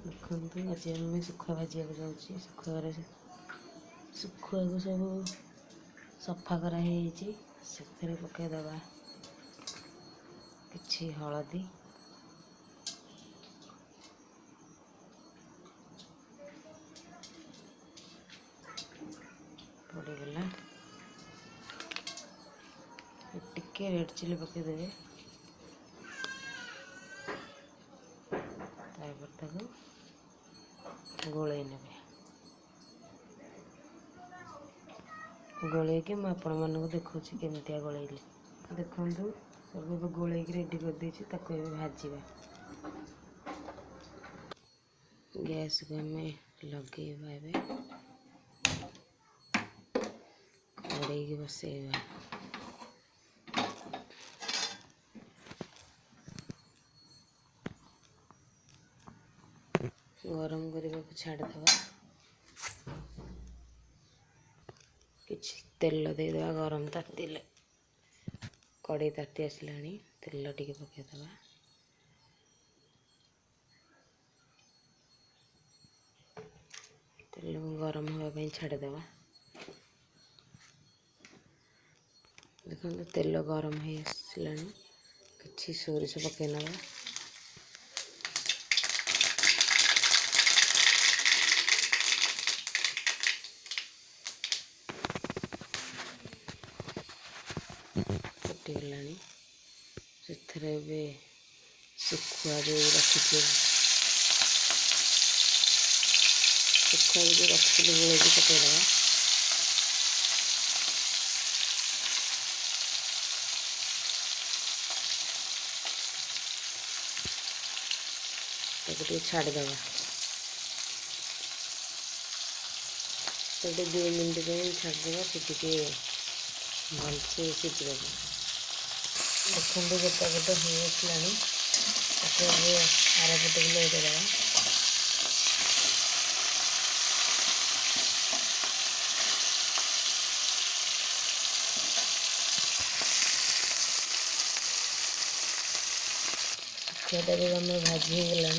देखते आज आम शुखुआ भाजा जाऊँगी। शुखुआ को सब सफा कराई से पकईदबा कि हलदी पड़गला टिके रेड चिली पकईदेवे गोल ने गोल मुझे आपण मानक देखा केमती गोलैली देखु सब गोल रेडी कर देछि ताको भाजवा गैस को आम लगे कड़े की बसैवा गरम करने को छाड़देवा किछि तेल देदेवा गरम तातिले कड़े ताती आसला तेल टिके पकईदबा तेल गरम होगापाई छाड़देवा देखो तेल गरम हो आसला कि सोरिष पकई नवा फुटीगला से शुखुआ जो रखी शुखुआ जो रखी गोल पकईदबा छाड़देवा 2 मिनट छाड़देवा से भलसे सीझा देखते गोटा गोटा हो आसला आरपट भी लैदेवा शुखुआटा भी आम भाजी हो गला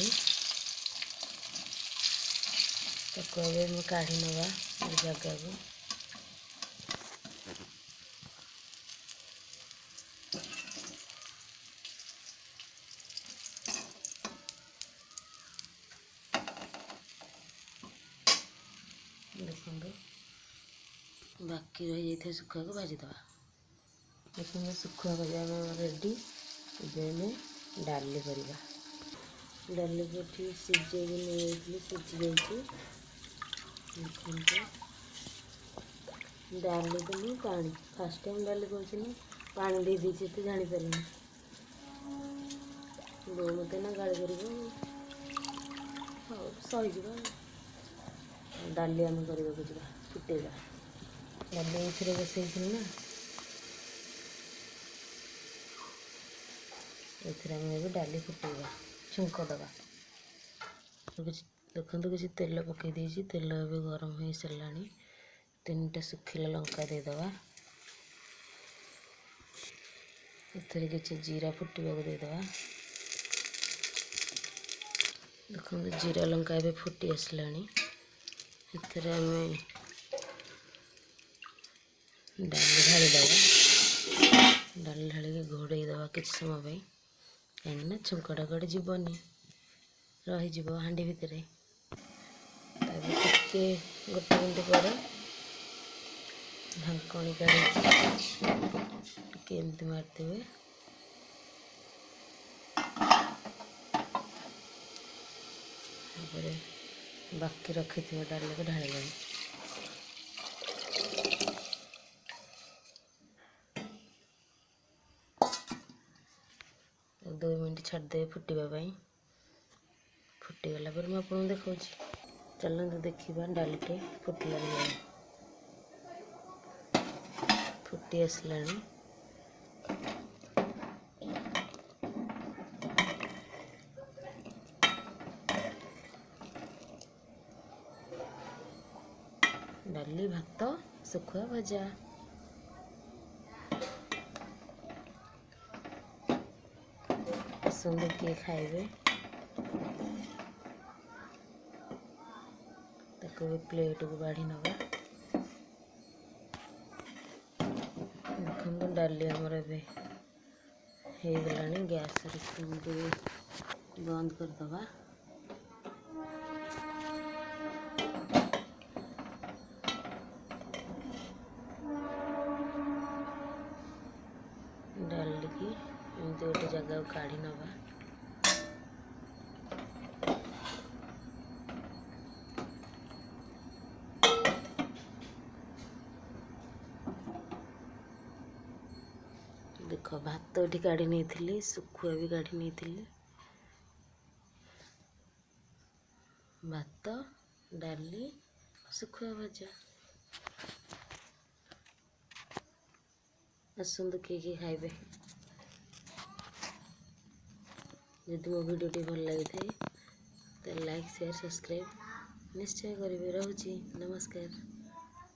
काढ़ी नवा जगह को देखो बाकी रही जाए शुखुआ को भाजीदवा देखो शुखुआ भाजा रेडी इबे डाली करवा डाली को ठीक सीझे नहीं सीझी जाइए डाली तो नहीं पानी फास्ट टाइम डाली कौन पानी दे दीजिए तो जापर बो मत ना गाड़ी कर सहीज डाली आम करवा जा फुटेगा डाली ये बसई ना ये डाली फुटेगा छुंक दबा देखो किसी तेल पकई देछि तेल ए गरम हो सारा 3टा सुखिला लंका देदेवा इतने किसी जीरा फुटवा देदेवा देखो जीरा लंका ए फुटी आसला इतने आम डाली ढालीदवा डाली ढाल घोड़ेदवा किसी समय कहीं छुंकटा कड़े जीवनी रही हाँडी भितर टे गोटे मिनट पर ढाकणी काढ़ी एमती मारदेवे बाकी रखी डाली को ढाल 2 मिनट छाड़देवे फुटापी फुटीगला पर मुझे आपको देखा चलते देखा डालीटे फुटला फुटी आसला डाली भात शुखुआ भजा पसंद किए खाइबे भी प्लेट को बाढ़ी नवा। देखो डाली आमर ए गला गैस बंद करदे। डाली की एमती गोटे जगह काढ़ी नवा। देख भात ये काढ़ी नहीं, सुखुआ भी काढ़ी नहीं। भात डाली सुखुआ भजा। आसतु किए खाइबे। जदि मो भिडियोटी भल लगी तो लाइक शेयर सब्सक्राइब निश्चय करेंगे। रोची नमस्कार।